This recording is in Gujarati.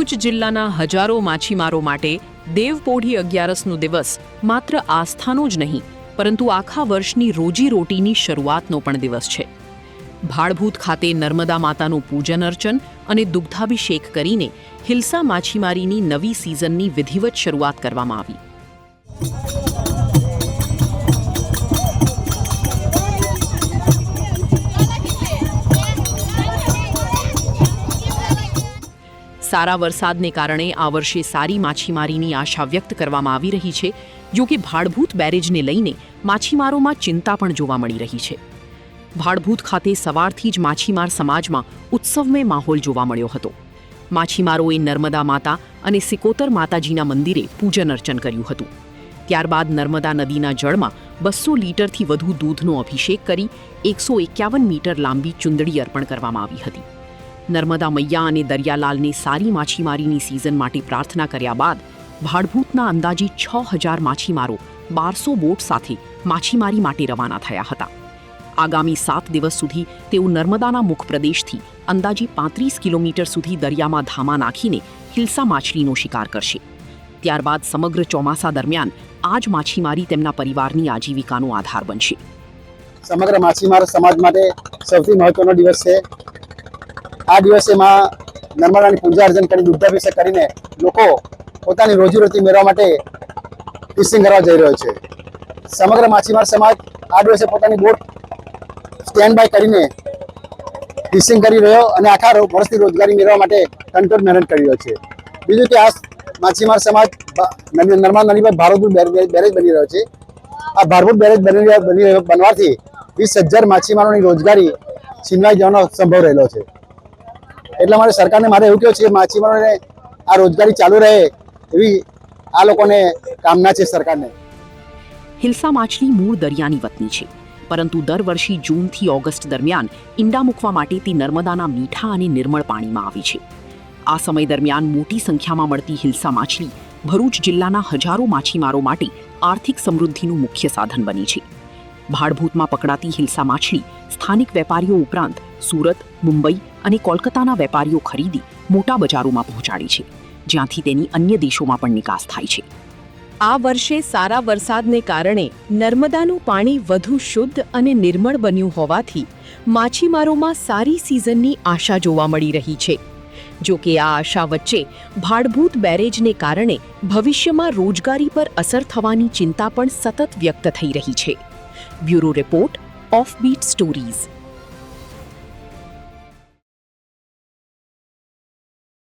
ભરૂચ જિલ્લાના હજારો માછીમારો માટે દેવપોઢી 11નો દિવસ માત્ર આસ્થાનો જ નહીં, પરંતુ આખા વર્ષની રોજીરોટીની શરૂઆતનો પણ દિવસ છે. ભાડભૂત ખાતે નર્મદા માતાનું પૂજન અર્ચન અને દુગ્ધાભિષેક કરીને હિલ્સા માછીમારીની નવી સિઝનની વિધિવત શરૂઆત કરવામાં આવી. સારા વરસાદને કારણે આ વર્ષે સારી માછીમારીની આશા વ્યક્ત કરવામાં આવી રહી છે. જો કે ભાડભૂત બેરેજને લઈને માછીમારોમાં ચિંતા પણ જોવા મળી રહી છે. ભાડભૂત ખાતે સવારથી જ માછીમાર સમાજમાં ઉત્સવમય માહોલ જોવા મળ્યો હતો. માછીમારોએ નર્મદા માતા અને સિકોતર માતાજીના મંદિરે પૂજન અર્ચન કર્યું હતું. ત્યારબાદ નર્મદા નદીના જળમાં 200 લીટરથી વધુ દૂધનો અભિષેક કરી 151 મીટર લાંબી ચુંદડી અર્પણ કરવામાં આવી હતી. નર્મદા મૈયા અને દરિયાલાલને સારી માછીમારીની સિઝન માટે પ્રાર્થના કર્યા બાદ ભાડભૂતના અંદાજિત 6000 માછીમારો 1200 બોટ સાથે માછીમારી માટે રવાના થયા હતા. આગામી 7 દિવસ સુધી તેઓ નર્મદાના મુખ પ્રદેશથી અંદાજે 35 કિલોમીટર સુધી દરિયામાં ધામા નાખીને હિલ્સા માછલીનો શિકાર કરશે. ત્યારબાદ સમગ્ર ચોમાસા દરમિયાન આ જ માછીમારી તેમના પરિવારની આજીવિકાનો આધાર બનશે. સમગ્ર માછીમાર સમાજ માટે સૌથી મહત્વનો દિવસ છે. આ દિવસેમાં નર્મદાની પૂજા અર્ચન કરી દુગ્ધાભિષેક કરીને લોકો પોતાની રોજીરોટી મેળવવા માટે ફિશિંગ કરવા જઈ રહ્યો છે. સમગ્ર માછીમાર સમાજ આ દિવસે પોતાની બોટ સ્ટેન્ડ બાય કરીને ફિશિંગ કરી રહ્યો અને આખા વર્ષની રોજગારી મેળવવા માટે કંટ્રોલ મહેનત કરી રહ્યો છે. બીજું કે આ માછીમાર સમાજ નર્મદા નદી પર ભાડભૂત બેરેજ બની રહ્યો છે. આ ભાડભૂત બેરેજ બનવાથી 20,000 માછીમારોની રોજગારી છીનવાઈ જવાનો સંભવ રહેલો છે. એટલા માટે સરકારને મારે એવું કહ્યું છે કે માછીમારોને આ રોજગારી ચાલુ રહે એવી આ લોકોને કામના છે સરકારને. હિલ્સા માછલી મૂળ દરિયાની વતની છે, પરંતુ દર વર્ષે જૂનથી ઓગસ્ટ દરમિયાન ઈંડા મૂકવા માટે તે નર્મદાના મીઠા અને નિર્મળ પાણીમાં આવી છે. આ સમય દરમિયાન મોટી સંખ્યામાં મળતી હિલ્સા માછલી ભરૂચ જિલ્લાના હજારો માછીમારો માટે આર્થિક સમૃદ્ધિનું મુખ્ય સાધન બની છે. ભાડભૂતમાં પકડાતી હિલ્સા માછલી સ્થાનિક વેપારીઓ ઉપરાંત સુરત, મુંબઈ અને કોલકાતાના વેપારીઓ ખરીદી મોટા બજારોમાં પહોંચાડે છે, જ્યાંથી તેની અન્ય દેશોમાં પણ નિકાસ થાય છે. આ વર્ષે સારા વરસાદને કારણે નર્મદાનું પાણી વધુ શુદ્ધ અને નિર્મળ બન્યું હોવાથી માછીમારોમાં સારી સિઝનની આશા જોવા મળી રહી છે. જો કે આ આશા વચ્ચે ભાડભૂત બેરેજને કારણે ભવિષ્યમાં રોજગારી પર અસર થવાની ચિંતા પણ સતત વ્યક્ત થઈ રહી છે. Bureau report, offbeat stories.